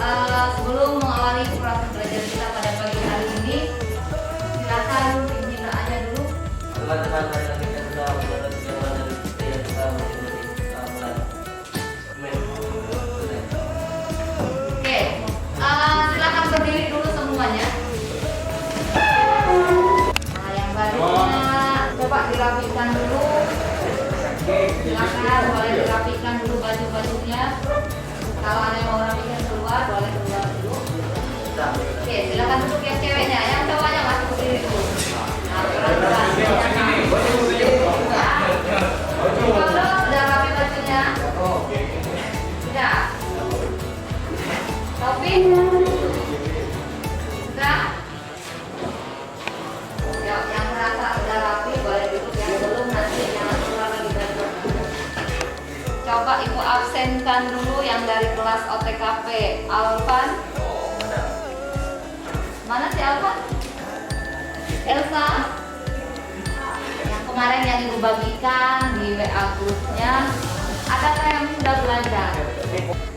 Sebelum mengawali proses belajar kita pada pagi hari ini, silakan pembinaannya dulu. Teman-teman, hari ini kita sudah mendapat jawaban dari kita yang kita masing-masing mulai. Oke, silakan berdiri dulu semuanya. Nah, yang barunya coba dirapikan dulu. Silakan boleh dirapikan dulu baju-bajunya. Kalau ada yang mau rapikan keluar, boleh keluar dulu. Oke, silakan duduk yang ceweknya, yang cowoknya masih berdiri dulu. Nah, pelan-pelan. Kalau sudah rapi bajunya, sudah. Topi, sudah. Yuk, yang merasa sudah rapi boleh duduk, yang belum nanti jangan keluar lagi baju. Coba ibu absenkan dulu yang dari kelas OTKP. Alvan. Mana si Alvan? Elsa. Yang kemarin yang ibu bagikan di WA grupnya. Adakah yang sudah belajar?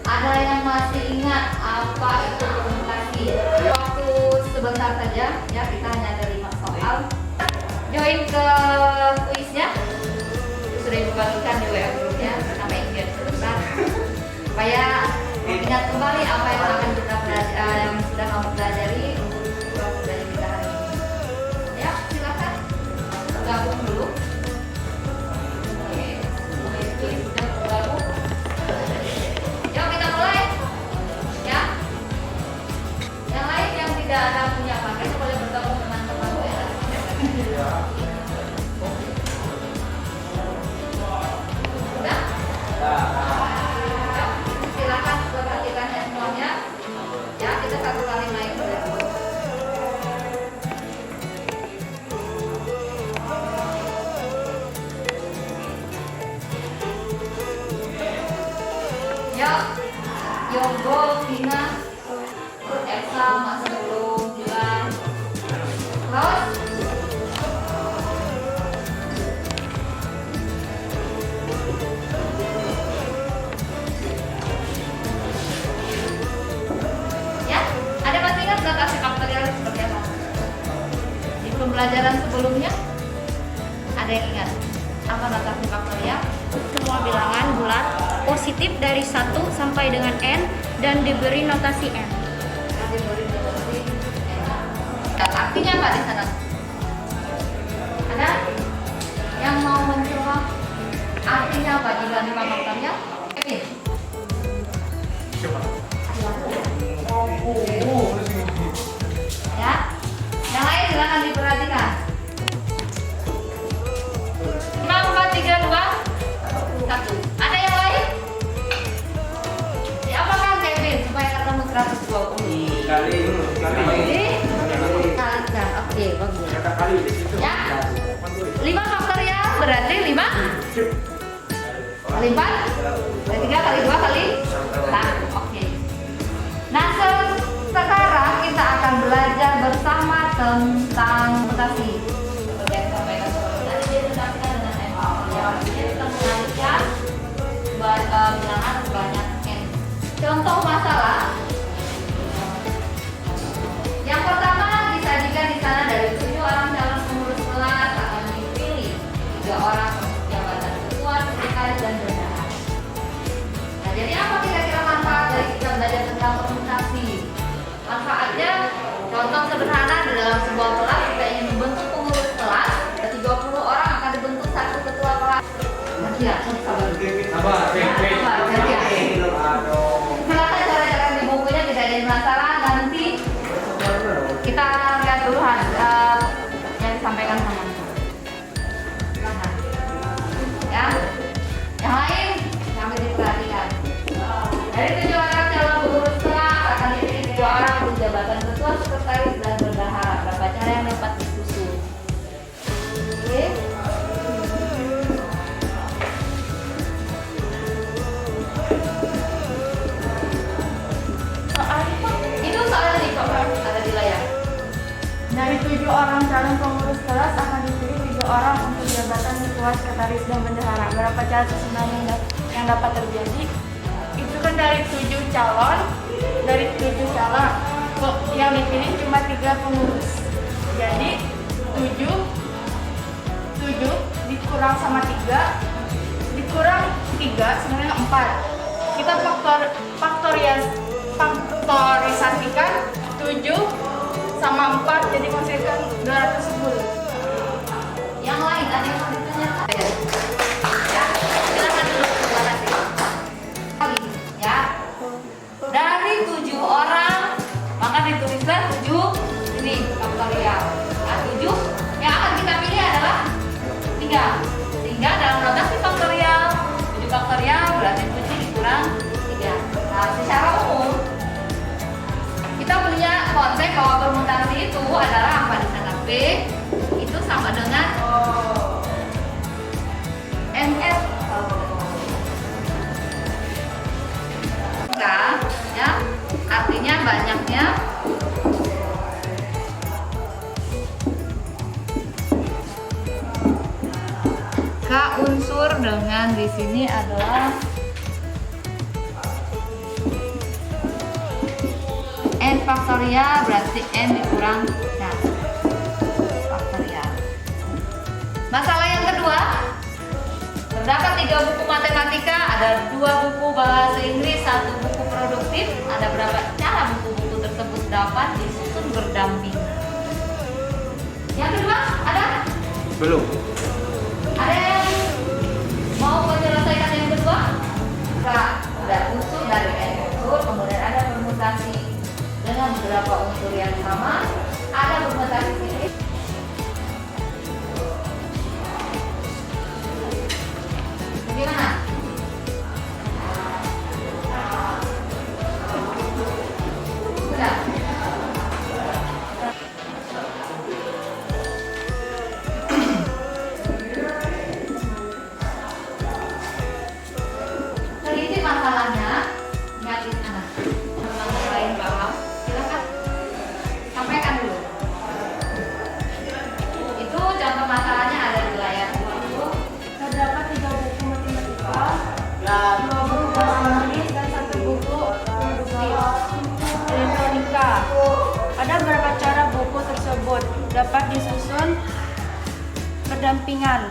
Ada yang masih ingat apa itu komunikasi? Waktu sebentar saja ya, kita hanya ada 5 soal. Join ke kuisnya. Sudah ibu bagikan di WA grupnya sama Ingrid sebentar supaya ingat kembali apa yang akan kita belajar, yang sudah kamu pelajari untuk proses belajar kita hari ini. Ya, silakan gabung dulu. Oke, semuanya sudah bergabung. Yuk kita mulai. Ya. Yang lain yang tidak ada punya paket boleh bergabung dengan teman WA. Silakan perhatikannya semuanya. Ya, kita satu kali naik dulu. Ya, Yogo, Vina, Elsa masih belum jelas. Terus kasih faktorial seperti apa? Di pembelajaran sebelumnya ada yang ingat apa notasi faktorial? Semua bilangan bulat positif dari 1 sampai dengan n dan diberi notasi n. Diberi notasi n. Artinya apa di sana? Ada yang mau mencoba? Artinya apa jika 5 faktorial? Kevin. Ya, yang lain silakan diperhatikan. 5, 4, 3, 2, 1. Ada yang lain? Diapakan Kevin supaya ketemu 120? Kali. Kalikan, oke bagus. Ya, 5 faktorial berarti 5 kali 4 kali 3 kali 2 kali 1. Oke. Nah, sekarang kita akan belajar bersama tentang mutasi. Seperti yang disampaikan sebelumnya, ini dinamakan dengan MA. Jadi kita mengaitkan bilangan sebanyak n. Contoh masalah. Yang pertama disajikan di sana dari 7 orang calon pengurus kelas akan dipilih 3 orang untuk jabatan ketua, sekretaris dan bendahara. Nah, jadi apa kira-kira manfaat dari kita belajar tentang permutasi? Manfaatnya, contoh sederhana di dalam sebuah kelas kita ingin membentuk pengurus kelas, ada 30 orang akan dibentuk 1 ketua kelas. Ya, sabar. Silakan cara-cara di bukunya tidak ada masalah, nanti kita lihat dulu yang disampaikan sama silakan. Ya, yang lain sambil diperhatikan. Dari 7 orang calon pengurus kelas akan dipilih 2 orang untuk jabatan ketua, sekretaris dan bendahara. Berapa cara yang dapat disusun? Oke. Itu soalnya ada di layar. Dari 7 orang calon pengurus kelas akan dipilih 3 orang untuk jabatan ketua, sekretaris dan bendahara. Berapa cara susunan yang dapat terjadi? Itu kan dari 7 calon dari 7 caleg, yang dipilih cuma 3 pengurus. Jadi 7 dikurang sama 3 dikurang 3 sebenarnya 4. Kita faktorisasikan 7 sama 4 jadi menghasilkan 210. Yang lain ada yang mau ditanyakan? Ya, silakan dulu. Terima kasih. Lagi, ya. Dari 7 orang, maka ditulislah 7 ini faktorial. Nah, 7 yang akan kita pilih adalah 3. Sehingga dalam notasi faktorial, 7 faktorial berarti 7 dikurang 3. Nah, secara umum kita punya konsep bahwa permutasi itu adalah apa di sana? B itu sama dengan NS K, ya, artinya banyaknya K unsur dengan di sini adalah N faktorial berarti N dikurang K faktorial. Masalah yang kedua, terdapat 3 buku matematika, ada 2 buku bahasa Inggris, 1 buku produktif. Ada berapa cara buku-buku tersebut dapat disusun berdampingan? Yang kedua, ada? Belum. Ada yang mau menyelesaikan yang kedua? Enggak, udah unsur dari N unsur, kemudian ada permutasi dengan beberapa unsur yang sama, ada permutasi ini. Bagaimana? Sudah. Teliti masalahnya, ingatin anak. Memang selain paham, silakan sampaikan dulu. Itu contoh masalahnya ada di layar itu. Terdapat 3 buku matematika, 2 buku bahasa Inggris, dan 1 buku produktif elektronika. Ada berapa cara buku tersebut dapat disusun berdampingan?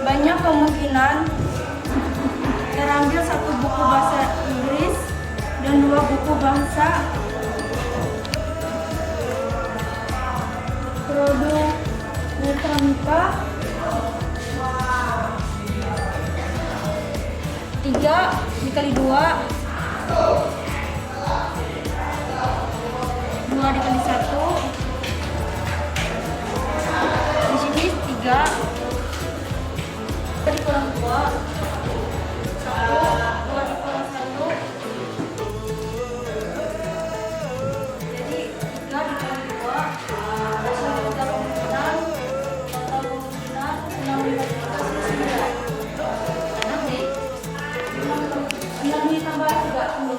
Banyak kemungkinan terambil 1 buku bahasa Inggris dan 2 buku bahasa produk elektronika. 3 dikali 2 dikali 1. Di sini 3 dikurang 2 2 dikurang 1. Jadi 3 dikali 2 hasil 3 kemungkinan, total kemungkinan 6 dikali 3 Nanti 9 ditambah 3 9.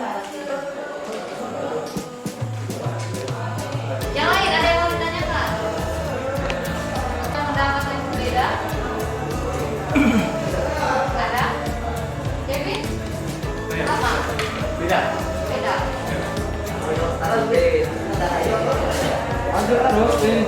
yang lain ada yang mau ditanyakan? Atau pendapat yang berbeda? Nggak ada? Kevin? Sama? Beda. Beda. Lanjut terus ini.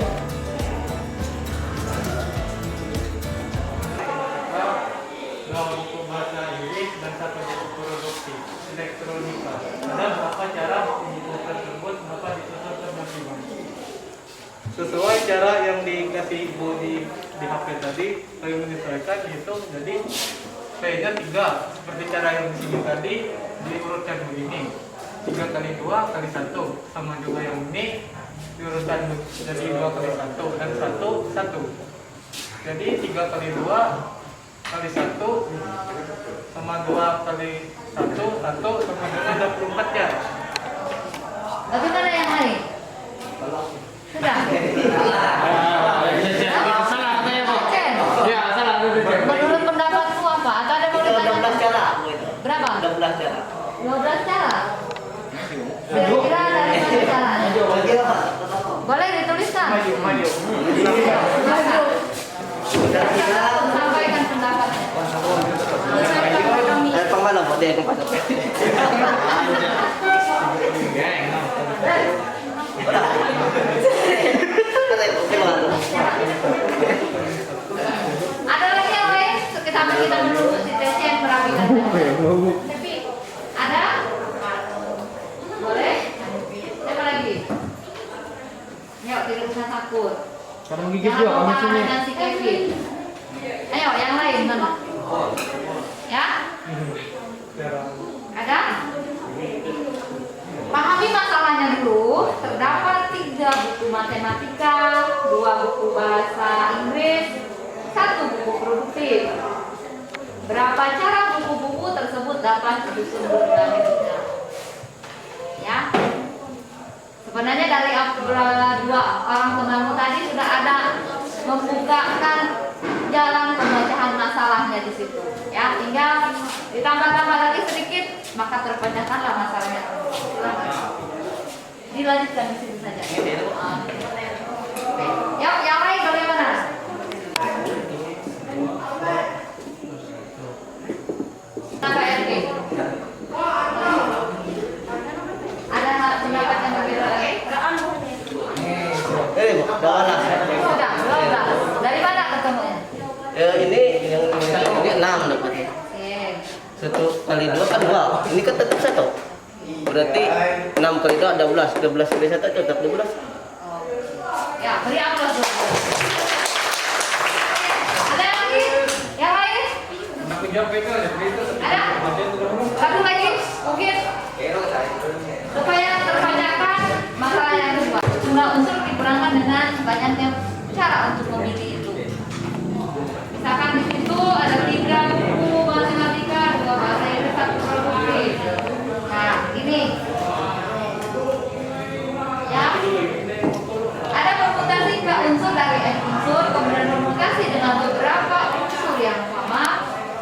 Dua buku bahasa Inggris dan 1 buku produktif elektronika. Ada berapa cara buku tersebut dapat disusun berdampingan? Sesuai cara yang dikasih ibu di HP tadi, saya menyesuaikan itu jadi P-nya 3 seperti cara yang di sini tadi diurutkan begini. 3 kali 2 kali 1 sama juga yang ini diurutkan jadi 2 kali 1 dan 1 jadi 3 kali 2 kali 1 sama 2 kali 1 sama dengan 24 ya. Bagaimana yang lain? Sudah? Salah saya kok. Cen, Ya, salah. menurut pendapatmu apa? Atau ada yang mau ditanyakan? 12 cara. Berapa? 12 cara. 12 cara? Kira-kira dari mana caranya? Bagi apa? Boleh dituliskan? Maju. Maju. Sudah kita Sampaikan pendapatnya. Selesai kami. pengmalam, dia yang pada. Ada? Boleh? Siapa lagi? Yuk, tidak usah takut. Sekarang gigit Jangan juga lupa kami sini. dengan si Kevin. Ayo, yang lain mana? Ya? Sekarang. Ada? Pahami masalahnya dulu. Terdapat 3 buku matematika, 2 buku bahasa Inggris, 1 buku produktif. Berapa cara buku-buku tersebut dapat disusun dengan benar? Ya. Sebenarnya dari 2 orang temanmu tadi sudah ada membukakan jalan pemecahan masalahnya di situ. Ya, tinggal ditambah-tambah lagi sedikit, maka terpecahkanlah masalahnya. Dilanjutkan di situ saja. Oke. Yuk, yang lain bagaimana? Apa RP? Ada pendapat yang berbeda lagi? Dalam. Sudah, 12. Dari mana ketemunya? Ini yang ini 6 dapat. Oke. 1 kali 2 kan 2. Ini kan tetap 1. Berarti 6 kali 2 12. 12 kali 1 tetap 12. Ya, beri aplaus dulu. Ada lagi? Yang lain? Aku jawab itu aja. Itu. Ada? Satu lagi? Mungkin? Supaya terbanyakan masalah yang kedua. Jumlah unsur dikurangkan dengan banyaknya cara untuk memilih itu. Misalkan di situ ada 3 buku matematika, 2 bahasa Inggris, 1 produktif. Nah, ini. Ya. Ada permutasi unsur dari N unsur, kemudian permutasi dengan beberapa unsur yang sama.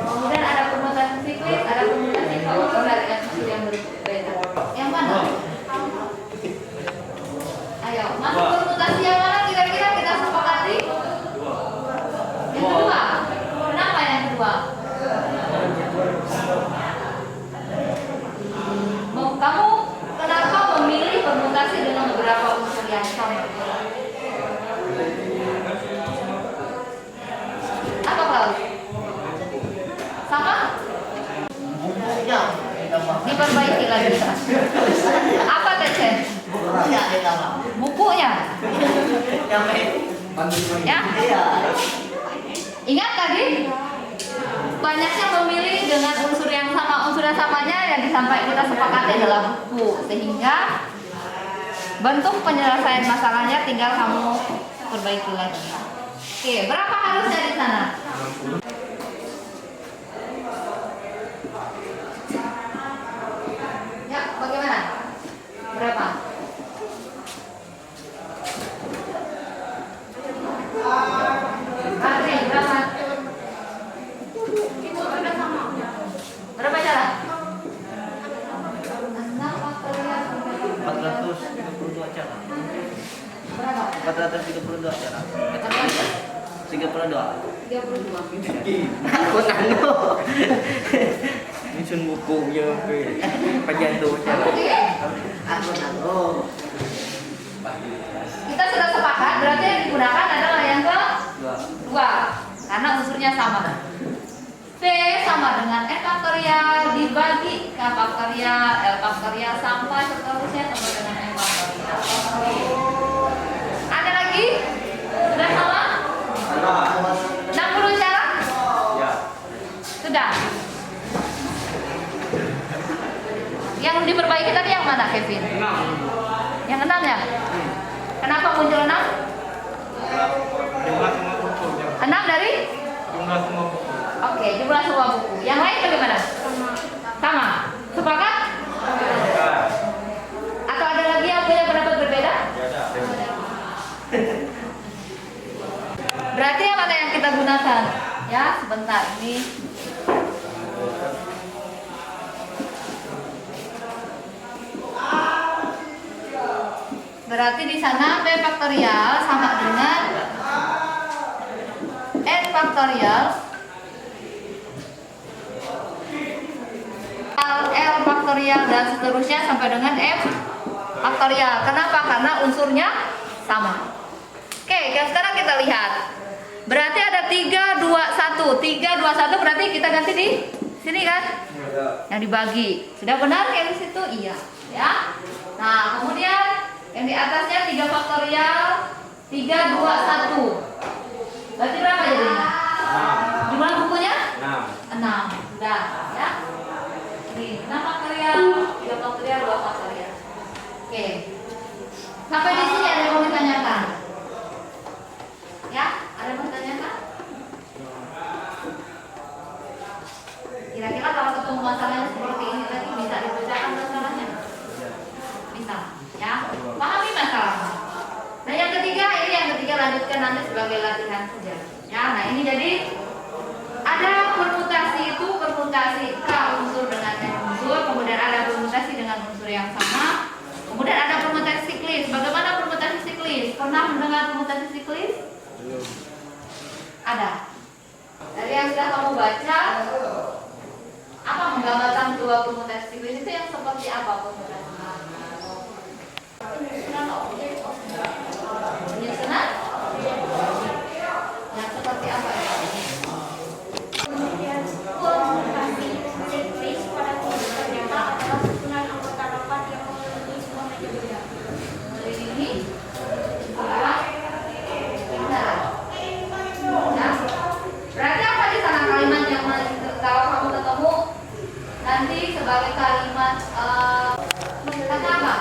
Kemudian ada permutasi siklis, ada permutasi unsur dari N unsur yang berbeda. Yang mana? Ayo, masuk permutasi yang mana kira-kira kita sepakati? Yang kedua. Kenapa yang kedua? Kamu kenapa memilih permutasi dengan beberapa unsur yang sama? Apa Paul? Sama? Diperbaiki lagi. Apa Tecen? Bukunya? Ya? Ingat tadi? Banyaknya memilih dengan unsur yang sama. Unsur yang samanya yang disampaikan kita sepakati adalah buku. Sehingga bentuk penyelesaian masalahnya tinggal kamu perbaiki lagi. Oke, berapa harusnya di sana? Ya, bagaimana? Berapa? Andri, berapa? Berapa cara? 432 cara. Berapa? 432 cara. 32. 32. Aku nano. Ini sun buku ya, panjang tuh cara. Aku nano. Kita sudah sepakat, berarti yang digunakan adalah yang kedua, karena unsurnya sama. P sama dengan N faktorial dibagi K faktorial, L faktorial sampai seterusnya sama dengan M faktorial. Ada lagi? Sudah sama? 60 cara? Ya. Sudah. Yang diperbaiki tadi yang mana, Kevin? Yang 6 ya? Kenapa muncul 6? Jumlah semua buku. 6 dari? Jumlah semua buku. Oke, jumlah semua buku. Yang lain bagaimana? Sama. Sepakat? Atau ada lagi yang punya pendapat berbeda? Berarti yang mana yang kita gunakan? Ya, sebentar ini. Berarti di sana P faktorial sama dengan N faktorial, L faktorial dan seterusnya sampai dengan M faktorial. Kenapa? Karena unsurnya sama. Oke, sekarang kita lihat. Berarti ada 3, 2, 1. 3, 2, 1 berarti kita ganti di Sini kan? Yang dibagi. Sudah benar kayak di situ? Iya. Ya. Nah, kemudian yang di atasnya 3 faktorial 3, 2, 1. Berarti berapa jadinya? Jumlah bukunya? 6. Sudah, ya. Ini 6 faktorial, 3 faktorial, 2 faktorial. Oke. Sampai di sini ada yang mau ditanyakan? Ya, ada yang mau ditanyakan? Kira-kira kalau ketemu masalahnya seperti ini tadi bisa dibacakan masalahnya? Bisa, ya. Pahami masalahnya. Nah, yang ketiga lanjutkan nanti sebagai latihan saja. Ya, nah ini jadi ada permutasi itu permutasi K unsur dengan N unsur, kemudian ada permutasi dengan unsur yang sama, kemudian ada permutasi siklis. Bagaimana permutasi siklis? Pernah mendengar permutasi siklis? Belum. Ada. Dari yang sudah kamu baca, apa menggambarkan dua permutasi siklis itu yang seperti apa permutasi? Penyusunan objek, penyusunan yang seperti apa ya? Kemudian permutasi siklis pada kondisi ternyata adalah susunan anggota rapat yang memiliki semua metode. Ini benar. Nah, berarti apa di sana kalimat yang kalau kamu ketemu nanti sebagai kalimat kata apa?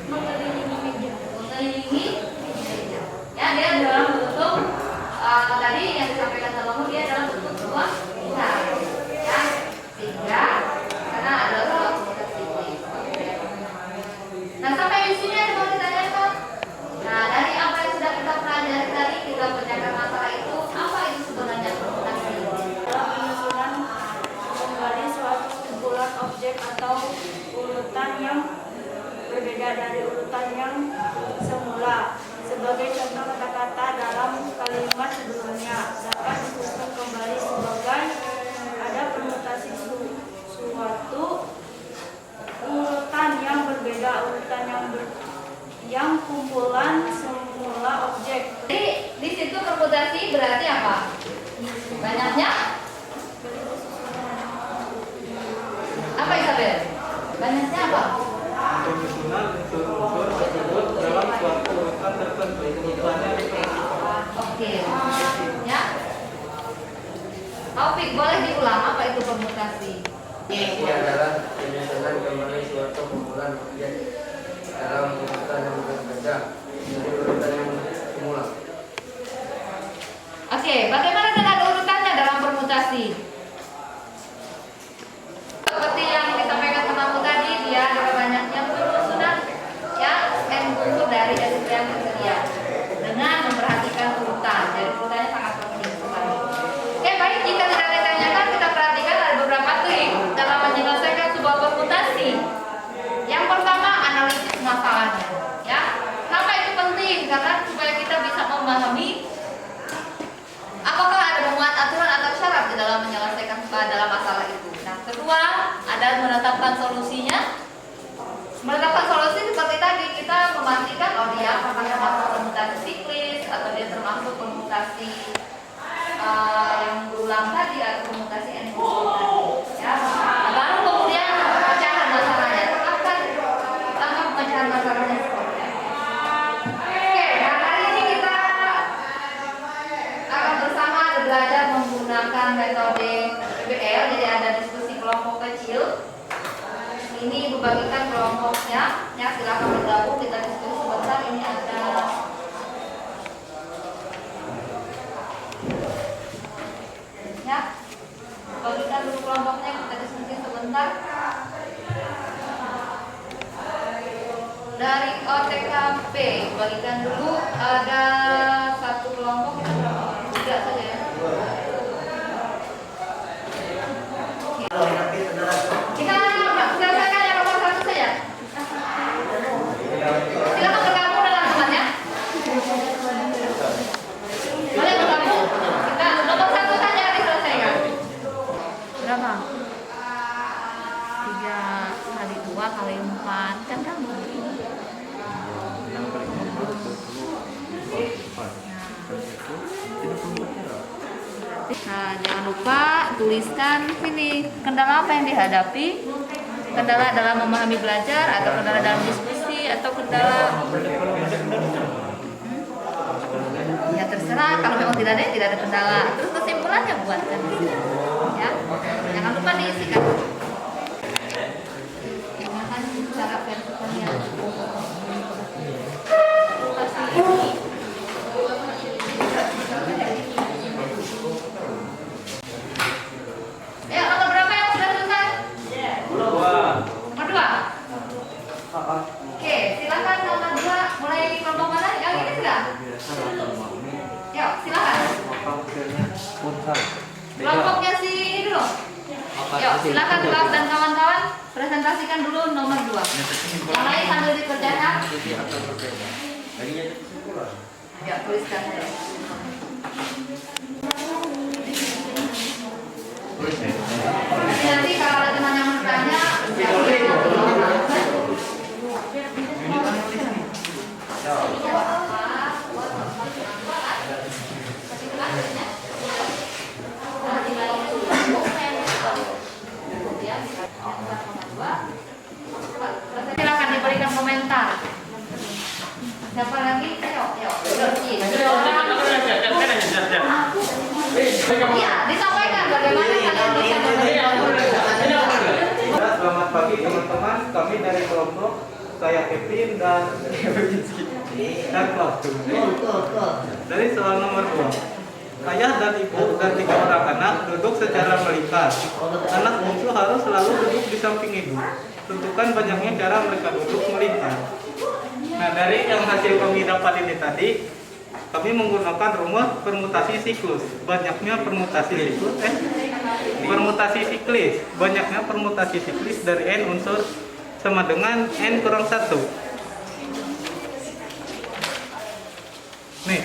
Mengelilingi meja. Mengelilingi meja. Ya, dia dalam bentuk tadi yang disampaikan sama kamu dia dalam bentuk sebuah besar. Ya, sehingga karena ada sebuah komunikasi. Nah, sampai di sini ada mau ditanyakan. Nah, dari apa yang sudah kita pelajari tadi kita bacakan masalah itu apa itu sebenarnya komunikasi? Dalam penyusunan kembali suatu kumpulan objek atau urutan yang berbeda dari urutan yang semula. Sebagai contoh kata-kata dalam kalimat sebelumnya dapat disusun kembali sebagai ada permutasi suatu urutan yang berbeda urutan yang kumpulan semula objek. Jadi di situ permutasi berarti apa? Banyaknya? Apa Isabel? Banyaknya apa? Penyusunan unsur-unsur tersebut dalam suatu urutan tertentu. Misalnya Oke. Ya. Taufik, boleh diulang apa itu permutasi? Ini adalah penyusunan kembali suatu kumpulan objek dalam urutan yang berbeda dari urutan yang semula. Oke, bagaimana dengan urutannya dalam permutasi? Seperti yang disampaikan temanmu tadi, dia ada banyaknya penyusunan ya N unsur dari S yang tersedia dengan memperhatikan urutan. Jadi urutannya sangat penting sekali. Oke, baik, jika tidak ditanyakan kita perhatikan ada beberapa trik dalam menyelesaikan sebuah permutasi. Yang pertama, analisis masalahnya. Ya, kenapa itu penting? Karena supaya kita bisa memahami apakah ada memuat aturan atau syarat di dalam menyelesaikan dalam masalah itu. Nah, kedua, ada menetapkan solusinya. Menetapkan solusi seperti tadi kita memastikan oh dia apakah termasuk permutasi siklis atau dia termasuk permutasi yang berulang tadi atau permutasi N tadi. Ya, nah, baru kemudian pecahan masalahnya. Tetapkan pecahan masalahnya seperti apa. Oke, nah hari ini kita akan bersama belajar menggunakan metode PBL. Jadi ada diskusi kelompok kecil. Ini Ibu bagikan kelompoknya, ya silakan bergabung kita diskusi sebentar. Ini ada ya, bagikan dulu kelompoknya kita diskusi sebentar. Dari OTKP bagikan dulu ada satu kelompok kita berapa? 3 saja ya. Kita selesaikan yang nomor 1 saja. Silakan bergabung dengan temannya. Boleh bergabung. Kita nomor 1 saja diselesaikan. Berapa? 3 kali 2 kali 4 kan kamu. Nah, jangan lupa tuliskan sini kendala apa yang dihadapi. Kendala dalam memahami belajar, atau kendala dalam diskusi, atau kendala ya terserah. Kalau memang tidak ada kendala. Terus kesimpulannya buatkan di sini. Ya, jangan lupa diisikan. Gunakan cara vertikalnya. Ya, nomor berapa yang sudah selesai? Nomor 2. Oke, silakan nomor 2. Mulai kelompok mana? Yang ini sudah? Yuk, silakan. Kelompoknya si ini dulu. Yuk, silakan Kak dan kawan-kawan presentasikan dulu nomor 2. Yang lain sambil dikerjakan. Ya, tuliskan saja. Nanti kalau ada teman yang bertanya, silakan diberikan komentar. Siapa lagi? Ayo. Iya, disampaikan bagaimana kalian bisa memberikan. Selamat pagi teman-teman, kami dari kelompok saya Kevin dan kelas 2. Dari soal nomor 2, ayah dan ibu dan 3 orang anak duduk secara melingkar. Anak bungsu harus selalu duduk di samping ibu. Tentukan banyaknya cara mereka duduk melingkar. Nah, dari yang hasil kami dapat ini tadi, kami menggunakan rumus permutasi siklus. Banyaknya permutasi siklis. Banyaknya permutasi siklis dari n unsur sama dengan n kurang 1. Nih.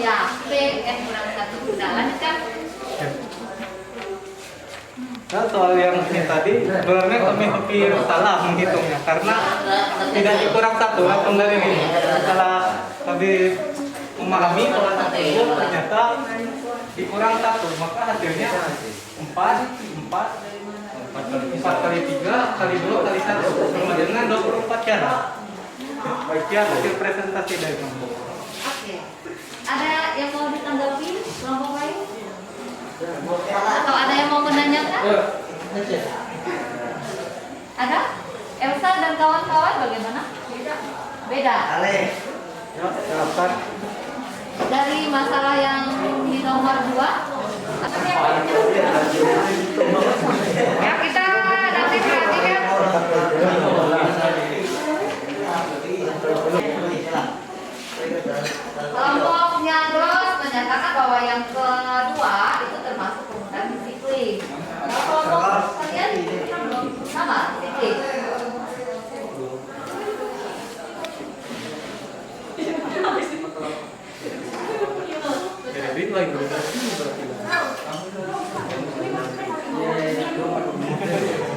Ya, P n kurang 1 sudah lanjutkan. Nah, soal yang ini tadi sebenarnya kami hampir salah menghitungnya karena tidak dikurang 1 langsung dari ini. Setelah kami memahami pola tersebut ternyata dikurang 1, maka hasilnya 4 kali 3 kali 2 kali 1 sama dengan 24 cara. Baiknya hasil presentasi dari kelompok. Oke. Ada yang mau ditanggapi kelompok lain? Atau ada yang mau menanyakan? Ada? Elsa dan kawan-kawan bagaimana? Beda. Dari masalah yang di nomor 2. Ya, kita nanti perhatikan. Kelompoknya Gros menyatakan bahwa yang kedua itu termasuk penggunaan disiplin. Kelompok kalian sama disiplin.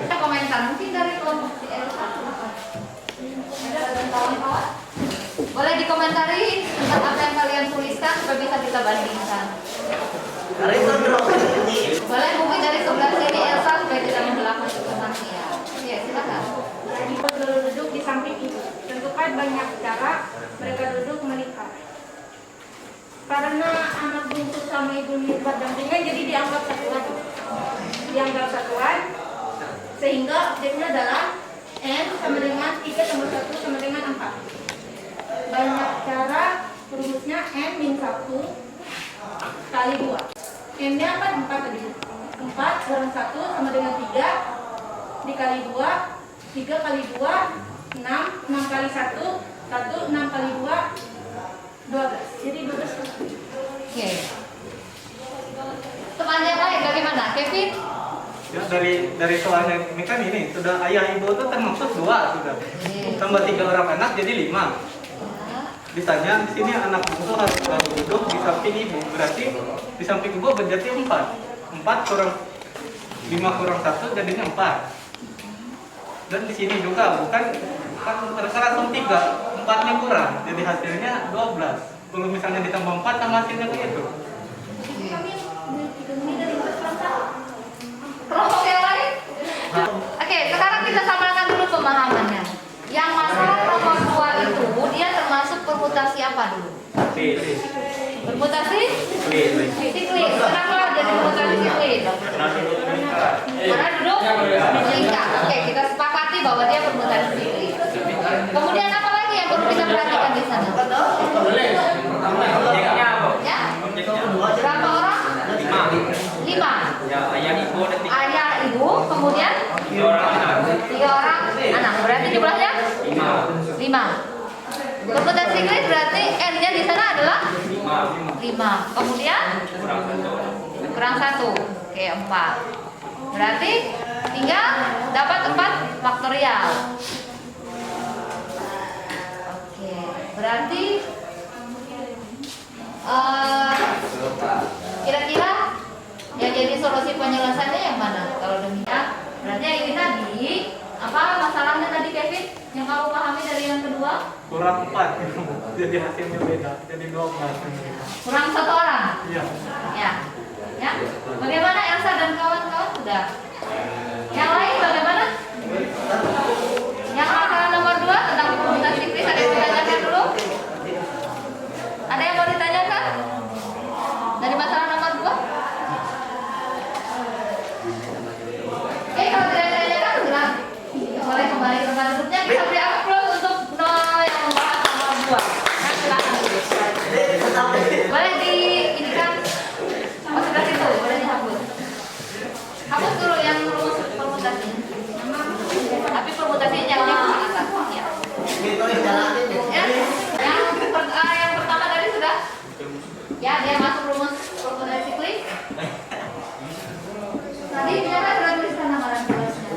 Ada komentar mungkin dari kelompok si Elsa. Kawan-kawan boleh dikomentari tentang apa yang kalian tuliskan supaya bisa kita bandingkan. Boleh mungkin dari sebelah sini Elsa supaya tidak membelakang ya. Iya, silakan. Duduk di samping ibu. Tentukan banyak cara mereka duduk melingkar. Karena anak bungsu sama ibu berdampingan, jadi dianggap satuan. Sehingga objeknya adalah n sama dengan 3 tambah 1 sama dengan 4. Banyak cara, rumusnya n min 1 kali 2. N-nya apa? 4 tadi. 4 kurang 1 sama dengan 3 dikali 2. 3 kali 2 6. 6 kali 1 6 kali 2 12. Jadi 12. Oke. Teman yang lain bagaimana? Kevin? Ya, dari soalnya ini kan ini sudah ayah ibu itu termasuk 2 sudah. Tambah 3 orang anak jadi 5. Ditanya di sini anak bungsu harus selalu duduk di samping ibu. Berarti di samping ibu berarti 4. 4 kurang 5 kurang 1 jadinya 4. Dan di sini juga bukan mereka langsung 3. 4-nya kurang. Jadi hasilnya 12. Kalau misalnya ditambah 4 sama hasilnya begitu. apa dulu? Siklis. Bermutasi? Siklis. Siklis. Kenapa jadi bermutasi siklis? Karena duduk melingkar. Oke, kita sepakati bahwa dia bermutasi siklis. Kemudian apa lagi yang perlu kita perhatikan di sana? Objeknya apa? Ya? Objeknya. Berapa orang? 5. 5. Ya, ayah ibu dan 3. Ayah, ibu, kemudian 3 orang anak. 3 orang anak. Berarti jumlahnya 5. 5. Bermutasi siklis berarti N-nya di sana adalah 5. Kemudian kurang 1. Oke, 4. Berarti tinggal dapat 4 faktorial. Oke, berarti kira-kira yang jadi solusi penyelesaiannya yang mana? Kalau demikian, berarti yang ini tadi apa masalahnya tadi Kevin? Yang kamu pahami dari yang kedua? Kurang 4. Jadi hasilnya beda. Jadi 12. Kurang 1 orang. Iya. Ya. Ya. Bagaimana Elsa dan kawan-kawan sudah? Yang lain bagaimana? Yang masalah nomor 2 tentang permutasi siklis ada yang mau ditanyakan dulu? Ada yang mau ditanyakan? Dari masalah nomor 2? Oke, kalau tidak ditanyakan sudah boleh kembali ke tempat duduknya. Kita beri aplaus untuk yang membahas nomor 2. Nah, silakan. Boleh diinikan. Oh, sebelah situ, boleh dihapus. Hapus dulu yang rumus permutasi. Tapi permutasinya jangan yang ke atas. Ya. Ya. Yang pertama tadi sudah. Ya, dia masuk rumus permutasi siklis. Tadi ternyata sudah tuliskan nama dan kelasnya.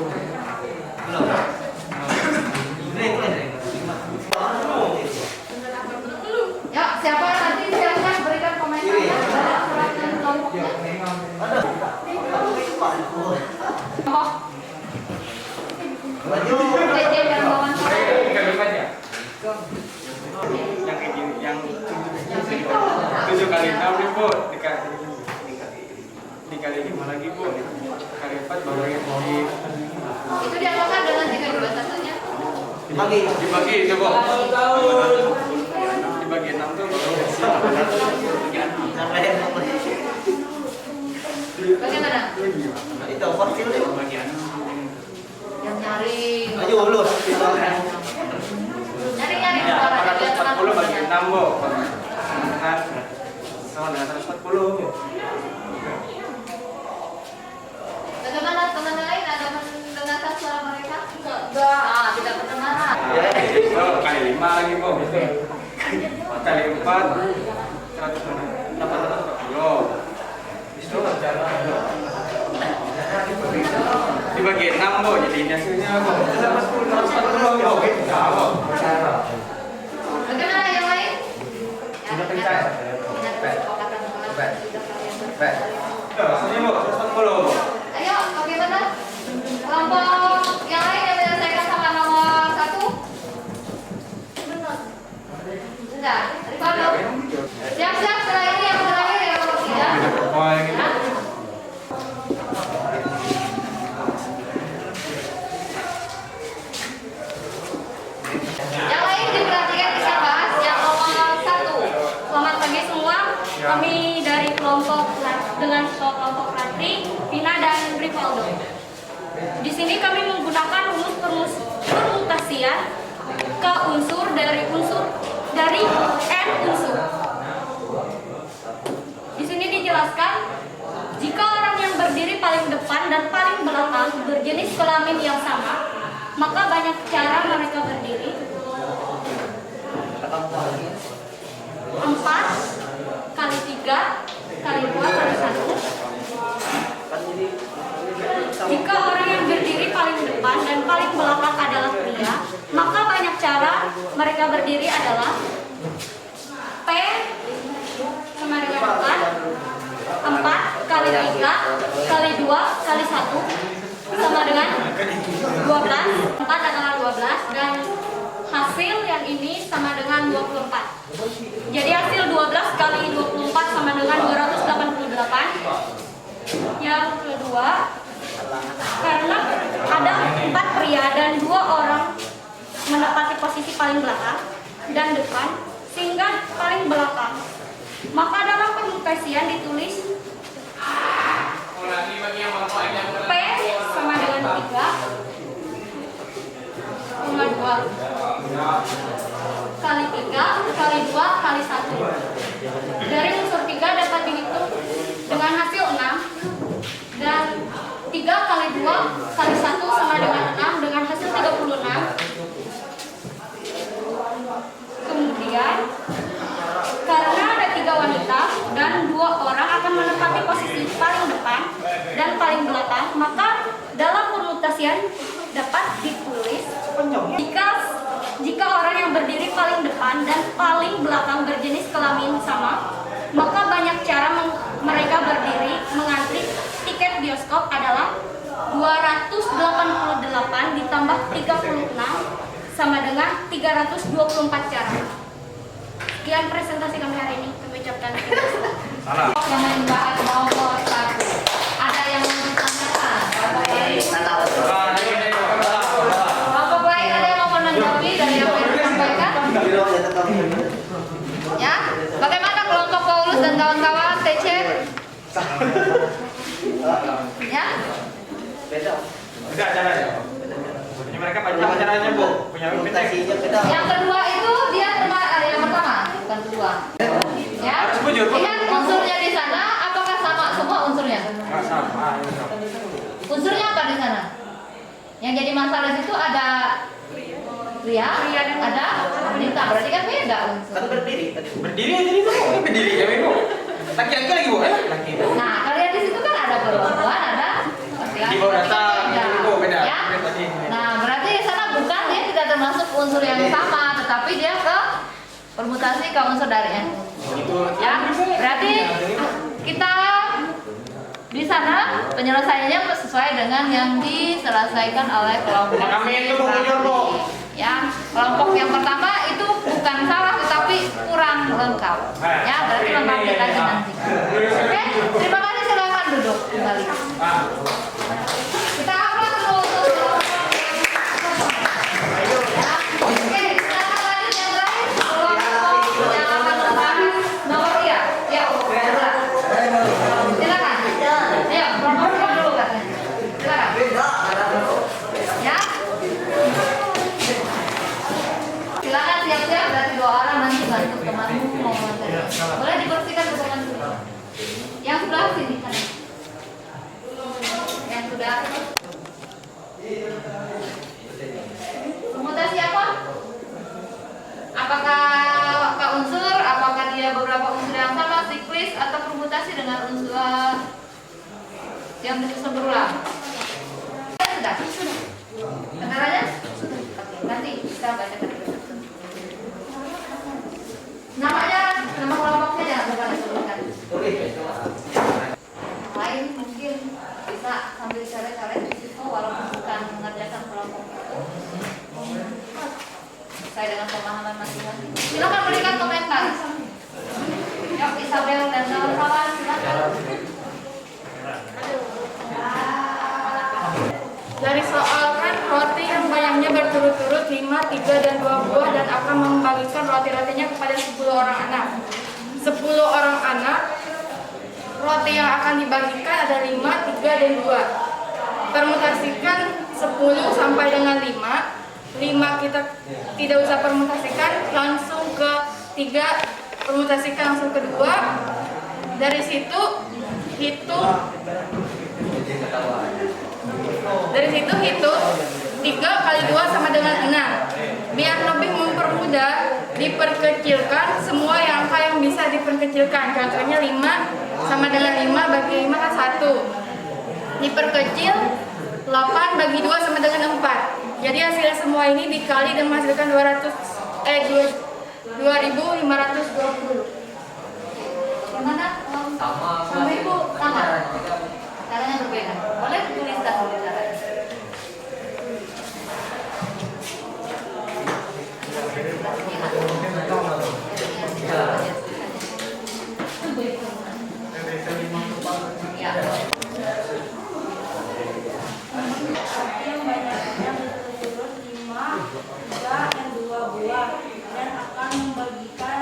Ya, siapa nanti silakan berikan komentarnya pada surat dan kelompoknya. Kelompok. JJ dan kawan-kawan. Yang 7 kali 6 nih, Bu. Dikali 5 lagi, Bu. Kali 4 baru yang di Itu diapakan dengan 321-nya? dibagi itu, Bu. Dibagi 6 tuh Bagaimana? Yang nyari. Nyari-nyari suara dari teman 40 bagi 6, Bu. Kan sama dengan 140. Bagaimana teman lain ada mendengarkan suara mereka? Enggak. Ah, tidak kedengaran. Kali 5 lagi, Bu. Kali 4 840. Dibagi 6, Bu. Jadi ini hasilnya, Bu. 140, Bu. Bagaimana yang lain? Sudah pencet. Hasilnya, Bu. 140, Bu. Ayo, bagaimana? Kelompok yang lain yang menyelesaikan sama nomor 1? Sudah, Rivaldo. Siap-siap setelah ini yang terakhir yang nomor 3. Hah? Yang lain diperhatikan kita bahas yang nomor 1. Selamat pagi semua. Kami dari kelompok dengan kelompok Ratri, Vina dan Rivaldo. Di sini kami menggunakan rumus permutasian ke unsur dari n unsur. Di sini dijelaskan jika orang yang berdiri paling depan dan paling belakang berjenis kelamin yang sama, maka banyak cara mereka berdiri. 4 kali 3 kali 2 kali 1. Jika orang yang berdiri paling depan dan paling belakang adalah pria, maka banyak cara mereka berdiri adalah P sama dengan 4 kali 3 kali 2 kali 1 sama dengan 12. 4 adalah 12 dan hasil yang ini sama dengan 24. Jadi hasil 12 kali 24 sama dengan 288. Yang kedua, karena ada 4 pria dan 2 orang menempati posisi paling belakang dan depan, sehingga paling belakang. Maka dalam permutasian ditulis P sama dengan 3,2 kali 3 kali 2 kali 1. Dari unsur 3 dapat dihitung dengan hasil 6, dan 3 kali 2 kali 1 sama dengan 6 dengan hasil 36. Kemudian karena ada 3 wanita dan 2 orang akan menempati posisi paling depan dan paling belakang, maka dalam permutasian dapat ditulis jika orang yang berdiri paling depan dan paling belakang berjenis kelamin sama, maka banyak cara mereka berdiri mengantri tiket bioskop adalah 288 ditambah 36 sama dengan 324 cara. Sekian presentasi kami hari ini. Kami ucapkan terima kasih. Penambahan nomor 1. Ada yang mau ditanyakan? Bapak Baik. Bapak Baik, ada yang mau menanggapi dari apa yang disampaikan? Ya, bagaimana kelompok Paulus dan kawan-kawan TC? Ya? Beda caranya. Ini mereka panjang caranya, Bu. Punya Mutasinya beda. Yang kedua itu dia ada yang pertama, bukan kedua. Ya. Harus bujur, Bu. Lihat unsurnya di sana, apakah sama semua unsurnya? Nggak sama. Unsurnya apa di sana? Yang jadi masalah di situ ada pria, ada wanita. Berarti kan beda unsur. Kan berdiri tadi. Berdiri aja itu. Ini berdiri ya, Bu. Laki-laki lagi, Bu. Laki. Nah, kalian di situ kan ada perempuan, ada laki-laki. Di bawah data, Bu, beda. Ya? Nah, berarti di sana bukan dia tidak termasuk unsur yang sama, tetapi dia ke permutasi ke unsur dari N. Ya, berarti kita di sana penyelesaiannya sesuai dengan yang diselesaikan oleh kelompok. Kami itu mengunyur, Bu. Ya, kelompok yang pertama itu bukan salah tetapi kurang lengkap. Ya, berarti lengkapi lagi nanti. Oke, terima kasih, silakan duduk kembali. Kita upload dulu. Ya, oke, silakan lanjut yang lain. Kelompok yang akan membahas nomor 3. Ya, silakan. Ayo, kelompok dulu katanya. Silakan. Ya. Silakan siap-siap, berarti 2 orang nanti bantu temanmu mau materi. Boleh dibersihkan ruangan dulu. Yang sebelah sini kan. Yang sudah. Permutasi apa? Apakah Kak unsur? Apakah dia beberapa unsur yang sama, siklis atau permutasi dengan unsur yang disusun berulang? Sudah. Negaranya? Sudah. Oke, nanti kita bacakan. Namanya, nama kelompoknya jangan lupa disebutkan. Lain mungkin bisa sambil cari-cari di situ walaupun bukan mengerjakan kelompok itu. Sesuai dengan pemahaman masing-masing. Silakan berikan komentar. Yuk, Isabel dan kawan-kawan silakan. Dari soal kan roti yang banyaknya berturut-turut 5, 3, dan 2 buah dan akan membagikan roti-rotinya kepada 10 orang anak. 10 orang anak, roti yang akan dibagikan ada 5, 3, dan 2. Permutasikan 10 sampai dengan 5. 5 kita tidak usah permutasikan, langsung ke 3, permutasikan langsung ke 2. Dari situ hitung 3 kali 2 sama dengan 6. Biar lebih mempermudah, diperkecilkan semua yang angka yang bisa diperkecilkan. Contohnya 5 sama dengan 5 bagi 5 kan 1. Diperkecil 8 bagi 2 sama dengan 4. Jadi hasil semua ini dikali dan menghasilkan 2520. Gimana? Sama Ibu sama. Caranya berbeda. Boleh tuliskan dulu caranya. Ya. Yang banyaknya berturut-turut 5, 3, dan 2 buah dan akan membagikan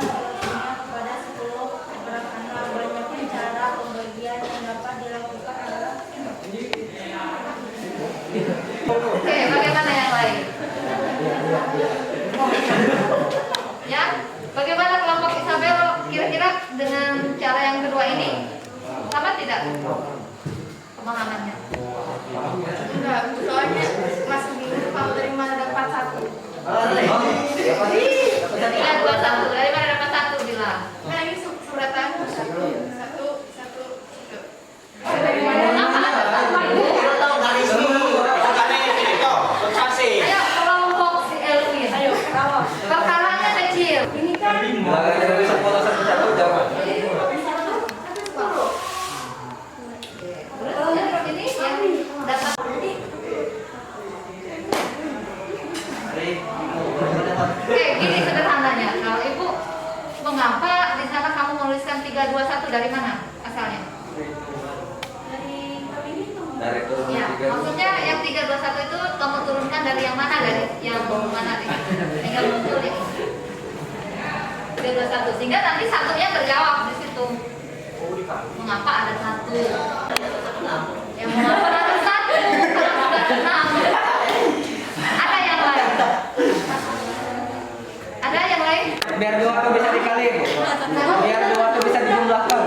21 dari mana asalnya? Dari turun Ya, 3. maksudnya yang 321 itu kamu turunkan dari yang mana? Dari yang mana nih? Sehingga muncul ini 321, sehingga nanti satunya terjawab di situ. Mengapa ada satu? Ya mengapa ada satu? Kalau sudah 6. Ada yang lain? Ada yang lain? Biar 2 tuh bisa dikali. Biar 2 tuh bisa dijumlahkan.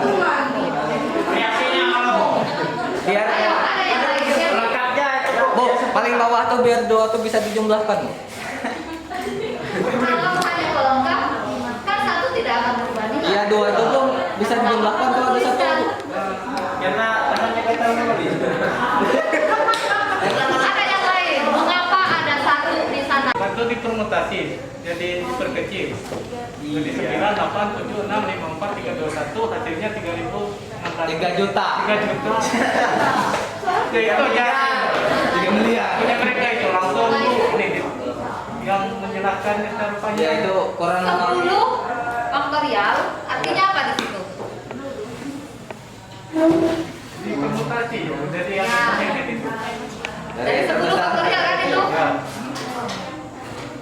Biar Ayo, ada yang lain? Bu, paling bawah tuh biar 2 tuh bisa dijumlahkan. Kalau hanya pelengkap, kan satu tidak akan berubah nih. Iya, 2 itu tuh bisa dijumlahkan tuh ada 1. Karena tangannya kita lebih. Ada yang lain? Mengapa ada satu di sana? Satu dipermutasi, jadi diperkecil. Jadi 9, 8, 7, 6, 5, 4, 3, 2, 1, hasilnya 3.600. 3 juta. 3 juta. Ya itu aja. 3 miliar. Punya mereka itu langsung nih yang menjelaskan rupanya. Ya itu kurang 10 faktorial artinya apa di situ? Dipermutasi, jadi yang Ya. itu. Dari 10 faktorial kan itu? Ya.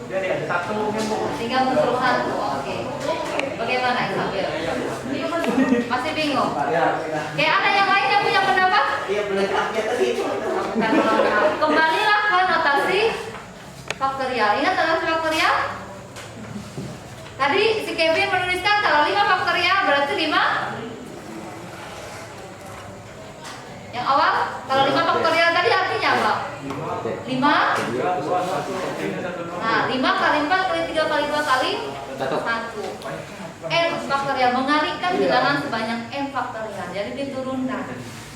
Jadi ada satu minggu. Sehingga muncul 1. Oke. Bagaimana Isabel? Masih bingung? Oke, ada yang lain yang punya pendapat? Kembalilah ke notasi faktorial. Ingat notasi faktorial? Tadi si Kevin menuliskan kalau 5 faktorial berarti 5. Yang awal, kalau 5 faktorial tadi artinya apa? 5. Nah, 5 kali 4 kali 3 kali 2 kali 1. N faktorial mengalihkan bilangan sebanyak N faktorial. Jadi diturunkan.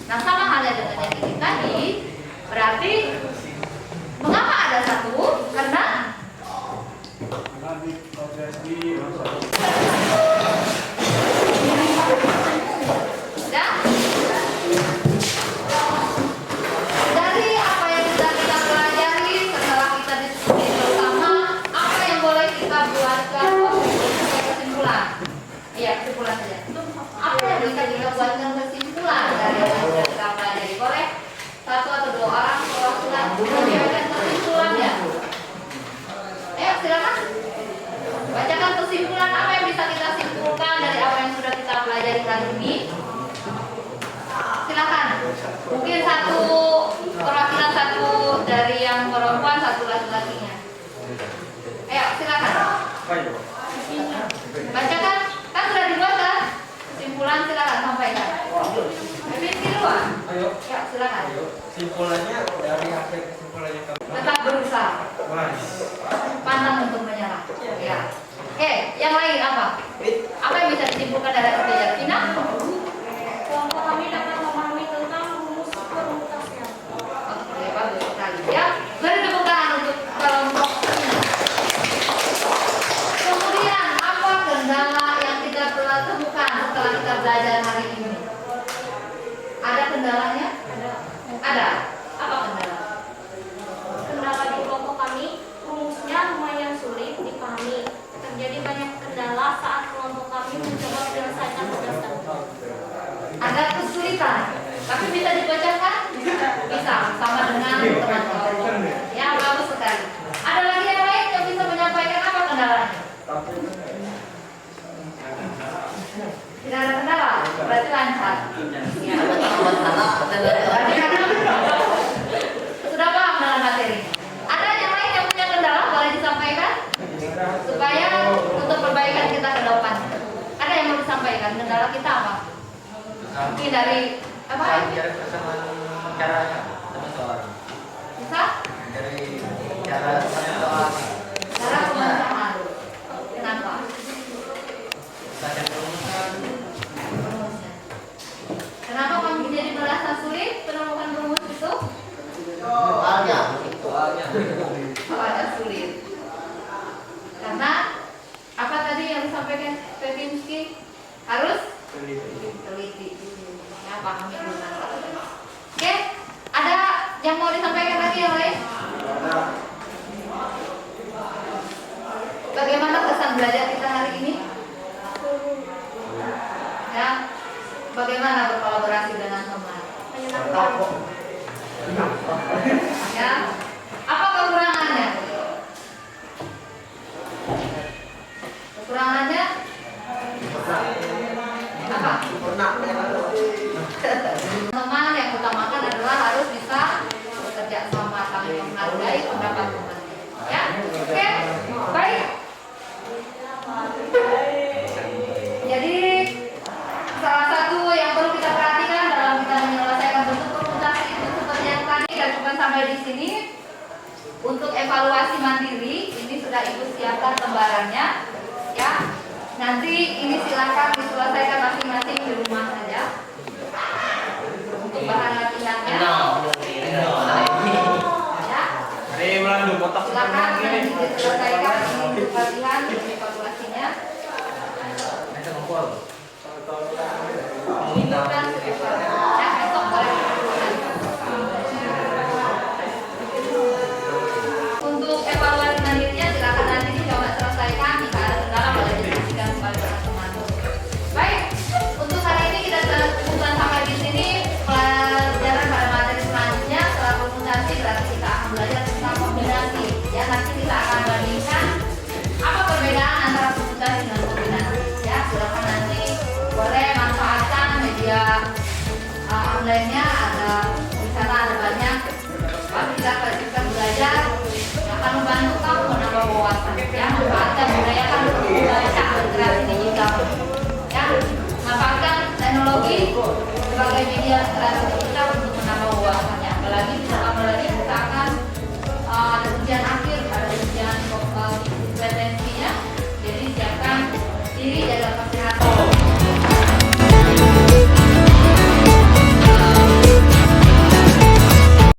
Nah, sama halnya dengan yang ini tadi. Berarti mengapa ada 1? Karena ya, dari apa yang sudah kita pelajari setelah kita diskusi bersama, apa yang boleh kita buatkan sebagai kesimpulan? Iya, kesimpulan saja. Apa yang bisa kita buatkan kesimpulan dari apa yang sudah kita pelajari? Boleh 1 atau 2 orang perwakilan menyampaikan kesimpulannya. Ayo, silakan. Bacakan kesimpulan apa yang bisa kita simpulkan dari apa yang sudah kita pelajari kali ini. Silakan. Mungkin satu perwakilan, satu dari yang perempuan, satu laki-lakinya. Ayo, silakan. Bacakan. Kan sudah dibuat kan? Kesimpulan silakan sampaikan. Revisi duluan. Ayo. Ya, silakan. Simpulannya dari hasil kesimpulannya kamu. Tetap berusaha. Pantang untuk menyerah. Ya. Oke, yang lain apa? Apa yang bisa disimpulkan dari belajar Cina? Kelompok kami dapat memahami tentang rumus permutasian. Oke, bagus sekali. Ya, beri tepuk tangan untuk kelompok Cina. Kemudian, apa kendala yang kita telah temukan setelah kita belajar hari ini? Ada kendalanya? Ada. Apa kendala? Kendala di kelompok kami, rumusnya lumayan sulit dipahami. Terjadi banyak kendala saat kelompok kami mencoba menyelesaikan tugas kami. Ada kesulitan, tapi bisa dibacakan? Bisa, sama dengan teman kelompok. Ya, bagus sekali. Ada lagi yang lain yang bisa menyampaikan apa kendalanya? Tidak ada kendala, berarti lancar. Ya. Berarti karena sudah paham dalam materi. Ada yang lain yang punya kendala boleh disampaikan supaya untuk perbaikan kita ke depan. Ada yang mau disampaikan kendala kita apa? Mungkin dari apa? Dari persamaan caranya sama seorang. Bisa? Dari cara soal Cara pemahaman. Kenapa? baca perumusan. Rumusnya. Kenapa kamu jadi merasa sulit menemukan rumus itu? Soalnya. Awalnya sulit. Karena apa tadi yang disampaikan Pevinsky? Harus teliti. Ya, pahami dulu. Oke, ada yang mau disampaikan lagi yang lain? Bagaimana kesan belajar kita hari ini? Ya, pendapat teman. Ya, oke, baik. Jadi salah satu yang perlu kita perhatikan dalam kita menyelesaikan bentuk permutasi itu seperti yang tadi dan bukan sampai di sini. Untuk evaluasi mandiri ini sudah Ibu siapkan lembarannya, ya. Nanti ini silakan diselesaikan masing-masing di rumah saja. Untuk bahan latihannya, ya. Silakan nanti diselesaikan untuk latihan evaluasinya. Menunjukkan